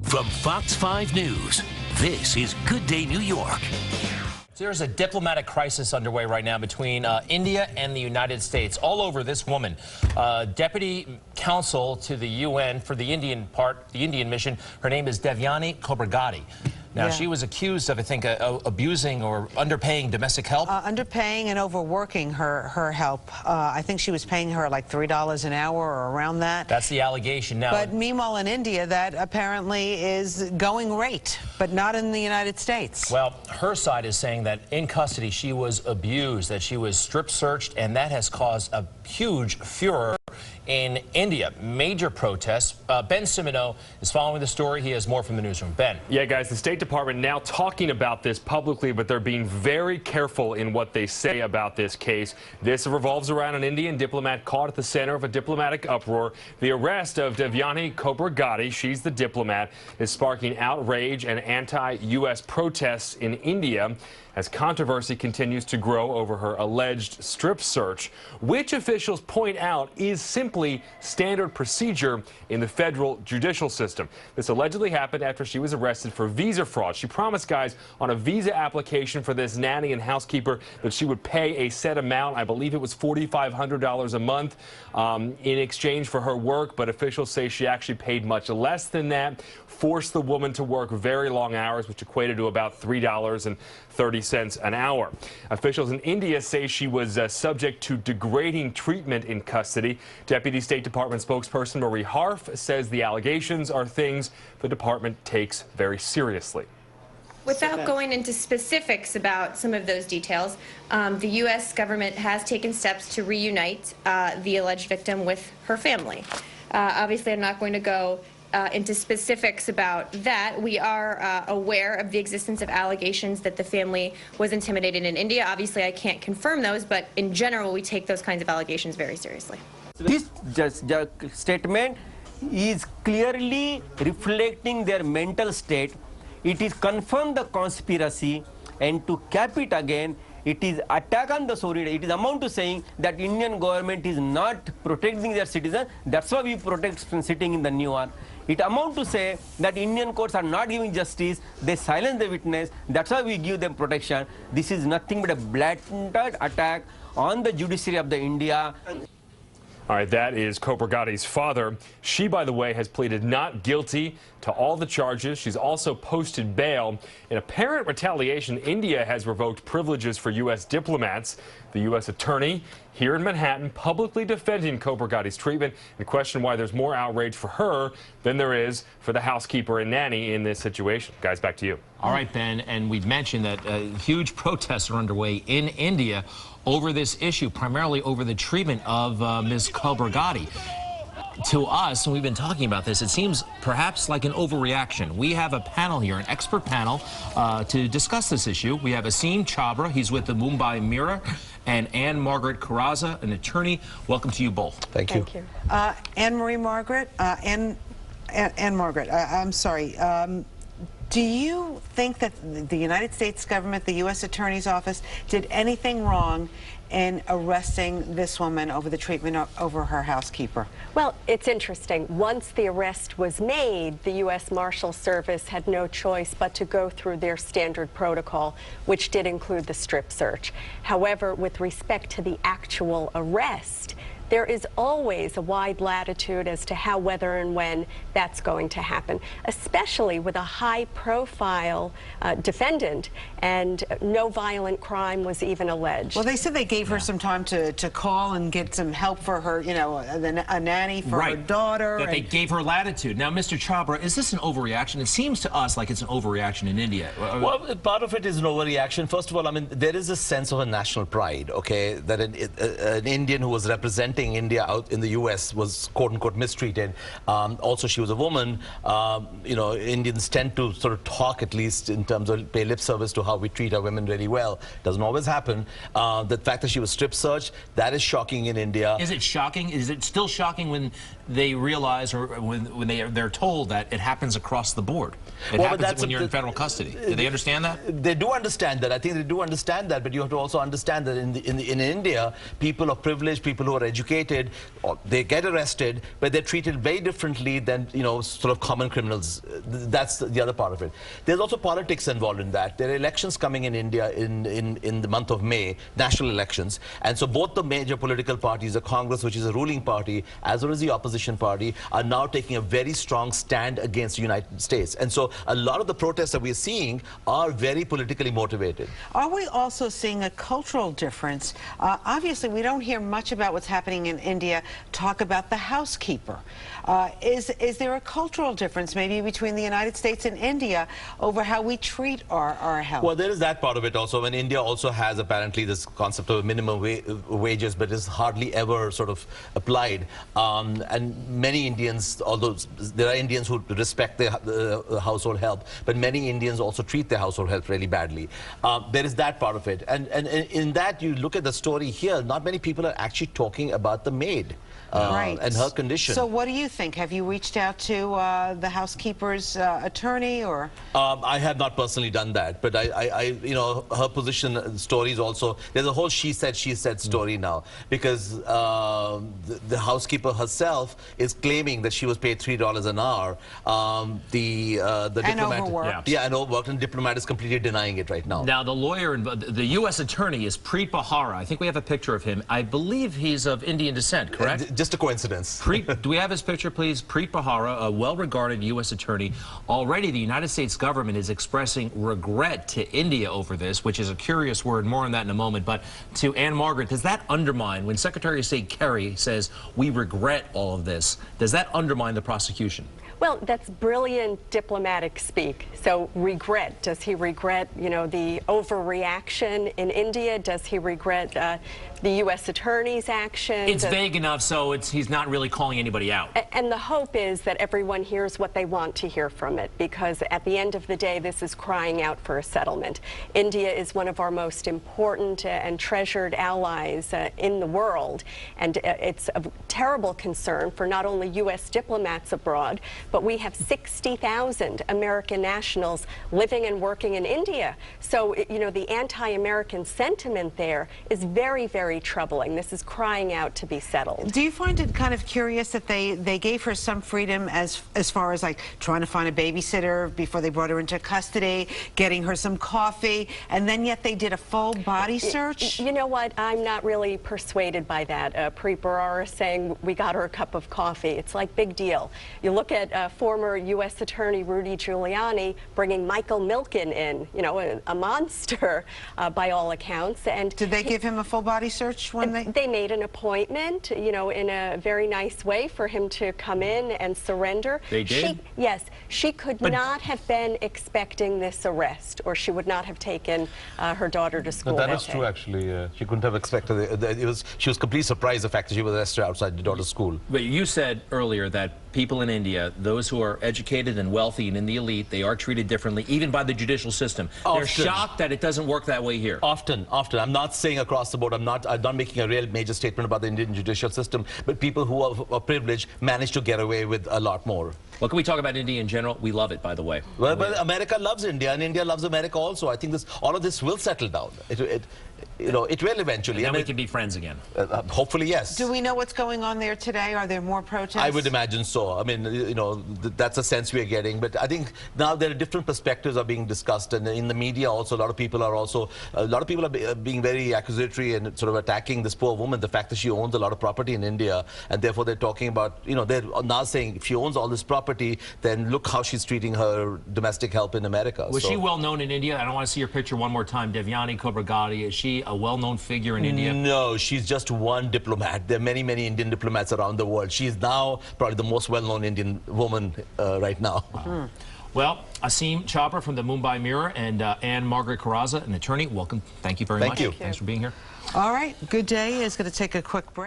From Fox 5 News, this is Good Day New York. So there's a diplomatic crisis underway right now between India and the United States. All over this woman, deputy counsel to the UN for the Indian mission. Her name is Devyani Khobragade. Now, she was accused of, I think, abusing or underpaying domestic help. Underpaying and overworking her help. I think she was paying her like $3 an hour or around that. That's the allegation now. But meanwhile, in India, that apparently is going rate, but not in the United States. Well, her side is saying that in custody she was abused, that she was strip searched, and that has caused a huge furor in India. Major protests. Ben Simino is following the story. He has more from the newsroom. Ben. Yeah, guys, the State Department now talking about this publicly, but they're being very careful in what they say about this case. This revolves around an Indian diplomat caught at the center of a diplomatic uproar. The arrest of Devyani Khobragade, she's the diplomat, is sparking outrage and anti-U.S. protests in India as controversy continues to grow over her alleged strip search, which officials point out is simply standard procedure in the federal judicial system. This allegedly happened after she was arrested for visa fraud. She promised, guys, on a visa application for this nanny and housekeeper that she would pay a set amount. I believe it was $4,500 a month in exchange for her work, but officials say she actually paid much less than that, forced the woman to work very long hours, which equated to about $3.30 an hour. Officials in India say she was subject to degrading treatment in custody. Deputy State Department spokesperson Marie Harf says the allegations are things the department takes very seriously. Without going into specifics about some of those details, the U.S. government has taken steps to reunite the alleged victim with her family. Obviously, I'm not going to go into specifics about that. We are aware of the existence of allegations that the family was intimidated in India. Obviously, I can't confirm those, but in general, we take those kinds of allegations very seriously. This statement is clearly reflecting their mental state. It is confirmed the conspiracy, and to cap it again, it is attack on the solidarity. It is amount to saying that Indian government is not protecting their citizens. That's why we protect from sitting in the New York. It amount to say that Indian courts are not giving justice. They silence the witness. That's why we give them protection. This is nothing but a blatant attack on the judiciary of the India. All right, that is Khobragade's father. She, by the way, has pleaded not guilty to all the charges. She's also posted bail. In apparent retaliation, India has revoked privileges for U.S. diplomats. The U.S. attorney here in Manhattan publicly defending Khobragade's treatment and questioned why there's more outrage for her than there is for the housekeeper and nanny in this situation. Guys, back to you. All right, Ben, and we've mentioned that huge protests are underway in India over this issue, primarily over the treatment of Ms. Khobragade. To us, and we've been talking about this, it seems perhaps like an overreaction. We have a panel here, an expert panel, to discuss this issue. We have Asim Chabra, he's with the Mumbai Mirror, and Margaret Carrozza, an attorney. Welcome to you both. Thank you. Anne-Marie Margaret, Margaret, I'm sorry. Do you think that the United States government, the U.S. Attorney's Office, did anything wrong in arresting this woman over the treatment over her housekeeper? Well, it's interesting. Once the arrest was made, the U.S. Marshal Service had no choice but to go through their standard protocol, which did include the strip search. However, with respect to the actual arrest, there is always a wide latitude as to how, whether, and when that's going to happen, especially with a high-profile defendant, and no violent crime was even alleged. Well, they said they gave her some time to call and get some help for her, you know, a nanny for her daughter. That they gave her latitude. Now, Mr. Chabra, is this an overreaction? It seems to us like it's an overreaction in India. Well, part of it is an overreaction. First of all, I mean, there is a sense of a national pride, okay, that an Indian who was representing India out in the U.S. was quote-unquote mistreated. Also, she was a woman. You know, Indians tend to sort of talk, at least in terms of pay lip service to how we treat our women really well. Doesn't always happen. The fact that she was strip searched, that is shocking in India. Is it shocking? Is it still shocking when they realize, or when they're told that it happens across the board. It happens when you're in federal custody. Do they understand that? They do understand that. I think they do understand that, but you have to also understand that in India, people of privilege, people who are educated, they get arrested, but they're treated very differently than, you know, sort of common criminals. That's the other part of it. There's also politics involved in that. There are elections coming in India in the month of May, national elections, and so both the major political parties, the Congress, which is a ruling party, as well as the opposition party, are now taking a very strong stand against the United States. And so a lot of the protests that we're seeing are very politically motivated. Are we also seeing a cultural difference? Obviously, we don't hear much about what's happening in India. Talk about the housekeeper. Is there a cultural difference maybe between the United States and India over how we treat our health? Well, there is that part of it also. When India also has apparently this concept of minimum wages, but is hardly ever sort of applied. And many Indians, although there are Indians who respect the household help, but many Indians also treat their household help really badly. There is that part of it. And in that, you look at the story here, not many people are actually talking about the maid. And her condition. So what do you think? Have you reached out to the housekeeper's attorney, or? I have not personally done that, but you know, her position stories also, there's a whole she said story now, because the housekeeper herself is claiming that she was paid $3 an hour. The diplomat, overworked. Yeah, and overworked, and Diplomat is completely denying it right now. Now, the lawyer, the U.S. attorney is Preet Bharara. I think we have a picture of him. I believe he's of Indian descent, correct? Just a coincidence. Do we have his picture, please? Preet Bharara, a well-regarded U.S. attorney. Already, the United States government is expressing regret to India over this, which is a curious word. More on that in a moment. But to Anne Margaret, does that undermine, when Secretary of State Kerry says, we regret all of this, does that undermine the prosecution? Well, that's brilliant diplomatic speak. So regret, does he regret, you know, the overreaction in India? Does he regret the U.S. attorney's action? It's vague enough, so he's not really calling anybody out. And the hope is that everyone hears what they want to hear from it, because at the end of the day, this is crying out for a settlement. India is one of our most important and treasured allies in the world, and it's a terrible concern for not only U.S. diplomats abroad, but we have 60,000 American nationals living and working in India. So, you know, the anti-American sentiment there is very, very troubling. This is crying out to be settled. Do you find it kind of curious that they gave her some freedom as far as like trying to find a babysitter before they brought her into custody, getting her some coffee, and then yet they did a full body search? You know what? I'm not really persuaded by that. Preet Bharara saying we got her a cup of coffee. It's like big deal. You look at former U.S. Attorney Rudy Giuliani bringing Michael Milken in, you know, a monster by all accounts. And did they give him a full body search when they made an appointment, you know, in a very nice way for him to come in and surrender? They did? Yes. She could not have been expecting this arrest, or she would not have taken her daughter to school. No, that is true, actually. She couldn't have expected it. She was completely surprised the fact that she was arrested outside the daughter's school. But you said earlier that people in India, those who are educated and wealthy and in the elite, they are treated differently, even by the judicial system. They're shocked that it doesn't work that way here. Often. I'm not saying across the board. I'm not making a real major statement about the Indian judicial system, but people who are privileged manage to get away with a lot more. Well, can we talk about India in general? We love it, by the way. Well, but America loves India, and India loves America also. I think all of this will settle down. You know, it will eventually. And then we can be friends again. Hopefully, yes. Do we know what's going on there today? Are there more protests? I would imagine so. I mean, you know, that's a sense we are getting. But I think now there are different perspectives are being discussed, and in the media also, a lot of people are being very accusatory and sort of attacking this poor woman, the fact that she owns a lot of property in India, and therefore they're talking about, you know, they're now saying if she owns all this property, then look how she's treating her domestic help in America. Was she well known in India? I don't want to see her picture one more time. Devyani Khobragade, is she a well-known figure in India? No, she's just one diplomat. There are many, many Indian diplomats around the world. She's now probably the most well-known Indian woman right now. Well, Asim Chopra from the Mumbai Mirror and Anne Margaret Carrozza, an attorney, welcome. Thank you very much. Thank you. Thanks for being here. All right, Good Day is going to take a quick break.